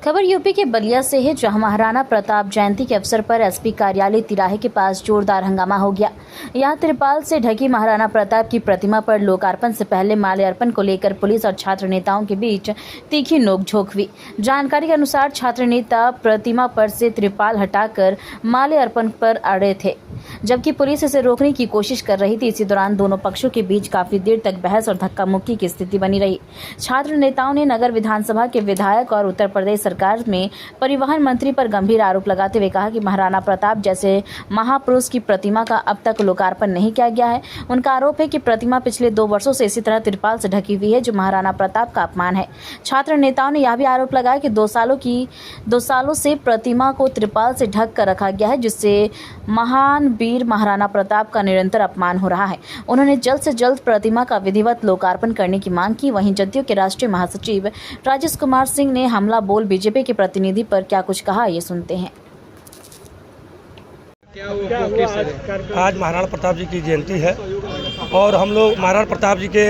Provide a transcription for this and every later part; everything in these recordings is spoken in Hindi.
खबर यूपी के बलिया से है, जहां महाराणा प्रताप जयंती के अवसर पर एसपी कार्यालय तिराहे के पास जोरदार हंगामा हो गया। यहां तिरपाल से ढकी महाराणा प्रताप की प्रतिमा पर लोकार्पण से पहले माल्यार्पण को लेकर पुलिस और छात्र नेताओं के बीच तीखी नोकझोंक हुई। जानकारी के अनुसार छात्र नेता प्रतिमा पर से तिरपाल हटाकर माल्यार्पण पर अड़े थे, जबकि पुलिस इसे रोकने की कोशिश कर रही थी। इसी दौरान दोनों पक्षों के बीच काफी देर तक बहस और धक्का मुक्की की स्थिति बनी रही। छात्र नेताओं ने नगर विधानसभा के विधायक और उत्तर प्रदेश सरकार में परिवहन मंत्री पर गंभीर आरोप लगाते हुए कहा कि महाराणा प्रताप जैसे महापुरुष की प्रतिमा का अब तक लोकार्पण नहीं किया गया है। उनका आरोप है कि प्रतिमा पिछले 2 वर्षों से इसी तरह तिरपाल से ढकी हुई है, जो महाराणा प्रताप का अपमान है। छात्र नेताओं ने यह भी आरोप लगाया कि 2 सालों से प्रतिमा को तिरपाल से ढक कर रखा गया है, जिससे महान वीर महाराणा प्रताप का निरंतर अपमान हो रहा है। उन्होंने जल्द से जल्द प्रतिमा का विधिवत लोकार्पण करने की मांग की। वहीं जदयू के राष्ट्रीय महासचिव राजेश कुमार सिंह ने हमला बोल बीजेपी के प्रतिनिधि पर क्या कुछ कहा, ये सुनते हैं। आज महाराणा प्रताप जी की जयंती है और हम लोग महाराणा प्रताप जी के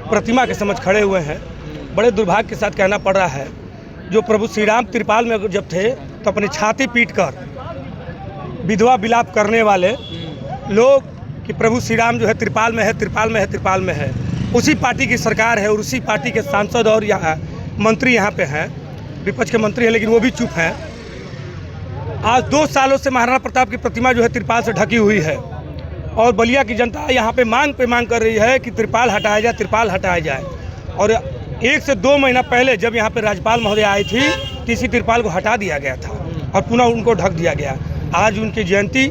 प्रतिमा के समक्ष खड़े हुए हैं। बड़े दुर्भाग्य के साथ कहना पड़ रहा है, जो प्रभु श्री राम तिरपाल में जब थे तो अपनी छाती पीटकर विधवा विलाप करने वाले लोग कि प्रभु श्री राम जो है तिरपाल में है, तिरपाल में है, तिरपाल में है। उसी पार्टी की सरकार है और उसी पार्टी के सांसद और यहाँ मंत्री यहाँ पे हैं, विपक्ष के मंत्री हैं, लेकिन वो भी चुप हैं। आज 2 सालों से महाराणा प्रताप की प्रतिमा जो है तिरपाल से ढकी हुई है और बलिया की जनता यहाँ पे मांग कर रही है कि तिरपाल हटाया जाए, तिरपाल हटाया जाए। और 1 से 2 महीना पहले जब यहाँ पे राज्यपाल महोदय आई थी तो इसी तिरपाल को हटा दिया गया था और पुनः उनको ढक दिया गया। आज उनकी जयंती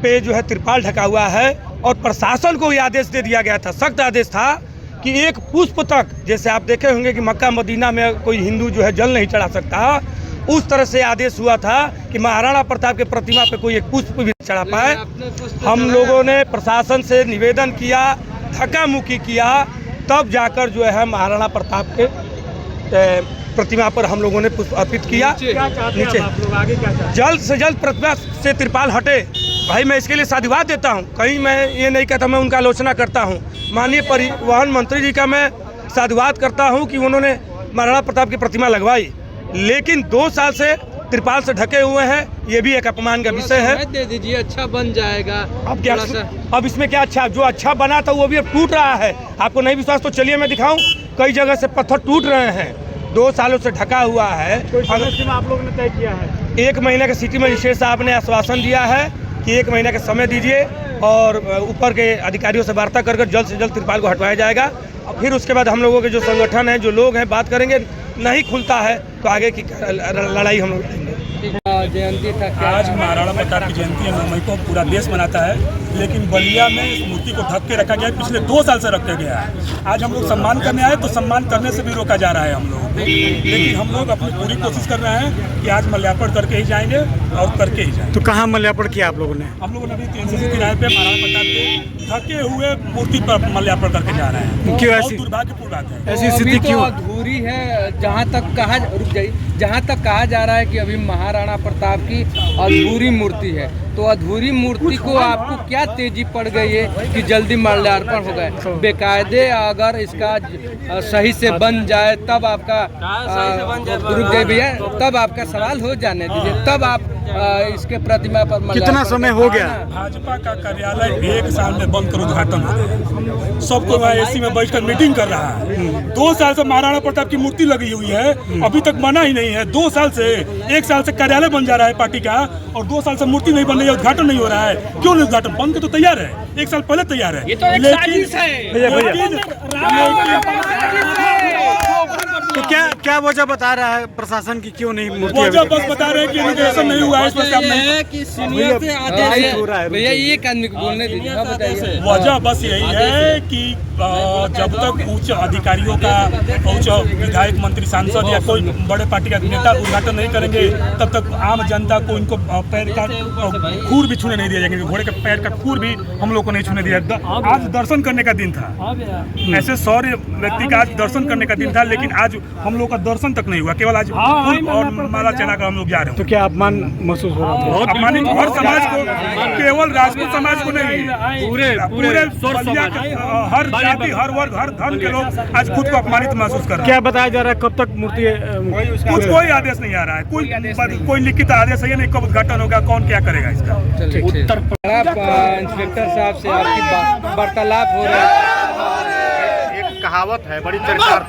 पे जो है तिरपाल ढका हुआ है और प्रशासन को ये आदेश दे दिया गया था, सख्त आदेश था कि एक पुष्प तक, जैसे आप देखे होंगे कि मक्का मदीना में कोई हिंदू जो है जल नहीं चढ़ा सकता, उस तरह से आदेश हुआ था कि महाराणा प्रताप के प्रतिमा पे कोई एक पुष्प भी चढ़ा पाए। हम लोगों ने प्रशासन से निवेदन किया, धक्का मुक्की किया, तब जाकर जो है महाराणा प्रताप के प्रतिमा पर हम लोगों ने पुष्प अर्पित किया। नीचे जल्द से जल्द प्रतिमा से तिरपाल हटे। भाई मैं इसके लिए साधुवाद देता हूं, कहीं मैं ये नहीं कहता मैं उनका आलोचना करता हूं। माननीय परिवहन मंत्री जी का मैं साधुवाद करता हूं कि उन्होंने महाराणा प्रताप की प्रतिमा लगवाई, लेकिन 2 साल से तिरपाल से ढके हुए हैं, ये भी एक अपमान का विषय है। दे दीजिए, अच्छा बन जाएगा। अब क्या, अब इसमें क्या अच्छा, जो अच्छा बना था वो भी अब टूट रहा है। आपको नहीं विश्वास तो चलिए मैं दिखाऊं, कई जगह से पत्थर टूट रहे हैं। 2 सालों से ढका हुआ है। आप लोगों ने तय किया है 1 महीने के सिटी मजिस्ट्रेट साहब ने आश्वासन दिया है कि 1 महीने का समय दीजिए और ऊपर के अधिकारियों से वार्ता कर जल्द से जल्द तिरपाल को हटवाया जाएगा। और फिर उसके बाद हम लोगों के जो संगठन हैं, जो लोग हैं, बात करेंगे। नहीं खुलता है तो आगे की लड़ाई हम लोग लड़ेंगे। जयंती था आज महाराणा प्रताप की जयंती है, 9 मई को पूरा देश मनाता है, लेकिन बलिया में इस मूर्ति को ढक के रखा गया है। पिछले 2 साल से रखा गया है। आज हम लोग सम्मान करने आए तो सम्मान करने से भी रोका जा रहा है हम लोगों को, लेकिन हम लोग अपनी पूरी कोशिश कर रहे हैं कि आज माल्यार्पण करके ही जाएंगे और करके ही जाएंगे। तो कहाँ माल्यार्पण किया आप लोगों ने? हम लोगों ने अभी 300 किराए पे महाराणा प्रताप के ढके हुए मूर्ति पर माल्यार्पण करके जा रहे हैं। क्यों बहुत ऐसी दुर्भाग्यपूर्ण बात है, ऐसी स्थिति क्यों अधूरी है? जहाँ तक कहा जा रहा है कि अभी महाराणा प्रताप की अधूरी मूर्ति है, तो अधूरी मूर्ति को आपको क्या तेजी पड़ गई है कि जल्दी माल्यार्पण हो गए? बेकायदे अगर इसका सही से बन जाए तब आपका रुक गए भैया, तब आपका सवाल हो जाने दीजिए, तब आप इसके प्रतिमा पर कितना समय हो गया? भाजपा का कार्यालय 1 साल में बंद कर उद्घाटन हो गया। सबको एसी में बैठकर मीटिंग कर रहा है। 2 साल से महाराणा प्रताप की मूर्ति लगी हुई है, अभी तक बना ही नहीं है। 2 साल से, 1 साल से कार्यालय बन जा रहा है पार्टी का और 2 साल से मूर्ति नहीं बन रही है, उद्घाटन नहीं हो रहा है। क्यों नहीं उद्घाटन? बन के तो तैयार है, 1 साल पहले तैयार है। ये तो एक साजिश है। तो क्या वजह बता रहा है प्रशासन की, क्यों नहीं मूर्ति? वजह बस बता रहे हैं कि इनोग्रेशन नहीं हुआ है, इस वजह से सीनियर से आदेश हो रहा है। भैया एक आदमी को बोलने दीजिए, बताइए। वजह बस यही है कि जब तक उच्च अधिकारियों का, उच्च विधायक, मंत्री, सांसद या कोई बड़े पार्टी का नेता उद्घाटन नहीं करेंगे, तब तक आम जनता को इनको पैर का खूर भी छूने नहीं दिया जाएगा। घोड़े के पैर का खूर भी हम लोग को नहीं छूने दिया। आज दर्शन करने का दिन था, ऐसे 100 व्यक्ति का आज दर्शन करने का दिन था, लेकिन आज हम लोग का दर्शन तक नहीं हुआ, केवल आज फूल और माला चढ़ाकर हम लोग जा रहे हैं। तो क्या अपमान महसूस हो रहा था? अपमानित हर समाज को, केवल राजपूत समाज को नहीं, पूरे बलिया के हर जाति, हर वर्ग, हर धर्म के लोग आज खुद को अपमानित महसूस कर रहे हैं। क्या बताया जा रहा है कब तक मूर्ति कुछ कोई आदेश नहीं आ रहा है, कोई लिखित आदेश है नहीं, कब उद्घाटन होगा, कौन क्या करेगा इसका। उत्तर इंस्पेक्टर साहब से आपकी वार्तालाप हो रहा है। एक कहावत है, बड़ी चरितार्थ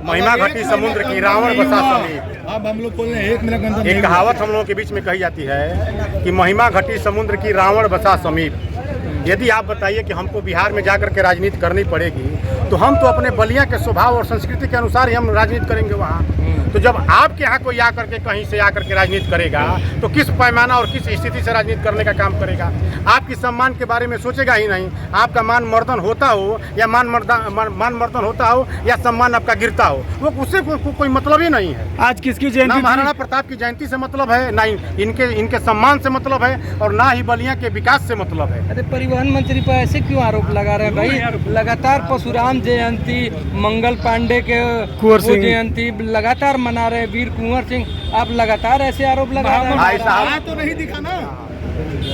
महिमा घटी समुद्र की, रावण बसा समीप। अब हम लोग बोल रहे हैं 1 मिनट के अंदर एक कहावत हम लोगों के बीच में कही जाती है कि महिमा घटी समुद्र की, रावण बसा समीप। यदि आप बताइए कि हमको बिहार में जाकर के राजनीति करनी पड़ेगी, तो हम तो अपने बलिया के स्वभाव और संस्कृति के अनुसार ही हम राजनीति करेंगे वहाँ। तो जब आपके यहाँ कोई आकर के कहीं से आकर के राजनीति करेगा, तो किस पैमाना और किस स्थिति से राजनीति करने का काम करेगा? आपकी सम्मान के बारे में सोचेगा ही नहीं। आपका मान मर्दन होता हो या मान मर्दन होता हो या सम्मान आपका गिरता हो, वो उससे कोई मतलब ही नहीं है। आज किसकी जयंती? ना महाराणा प्रताप की जयंती से मतलब है, ना इनके सम्मान से मतलब है, और ना ही बलिया के विकास से मतलब है। अरे परिवहन मंत्री पर ऐसे क्यों आरोप लगा रहे हैं भाई? लगातार परशुराम जयंती, मंगल पांडे के कुंवर सिंह जयंती लगातार मना रहे, वीर कुंवर सिंह, आप लगातार ऐसे आरोप लगा रहे हैं। भाई साहब, तो नहीं दिखा ना,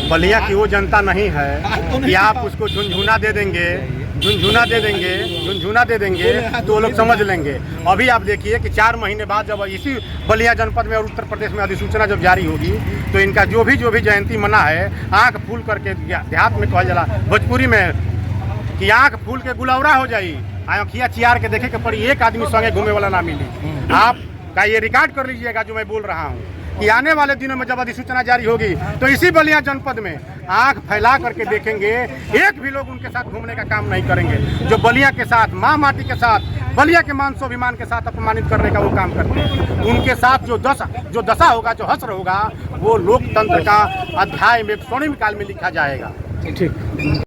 बलिया की वो जनता नहीं है कि आप उसको झुनझुना दे देंगे तो वो लोग समझ लेंगे। अभी आप देखिए कि 4 महीने बाद जब इसी बलिया जनपद में और उत्तर प्रदेश में अधिसूचना जब जारी होगी, तो इनका जो भी जयंती मना है, आंख फूल करके, देहात में कहा जाला भोजपुरी में कि आंख फूल के गुलौरा हो जाई, आँखिया चियार के देखे के पड़ी, एक आदमी संगे घूमे वाला ना मिली। आप का ये रिकॉर्ड कर लीजिएगा जो मैं बोल रहा हूँ कि आने वाले दिनों में जब अधिसूचना जारी होगी, तो इसी बलिया जनपद में आंख फैला करके देखेंगे, एक भी लोग उनके साथ घूमने का काम नहीं करेंगे जो बलिया के साथ, माँ माटी के साथ, बलिया के मान स्वाभिमान के साथ अपमानित करने का वो काम करते हैं। उनके साथ जो दशा होगा, जो हश्र होगा, वो लोकतंत्र का अध्याय में स्वर्णिम काल में लिखा जाएगा। ठीक।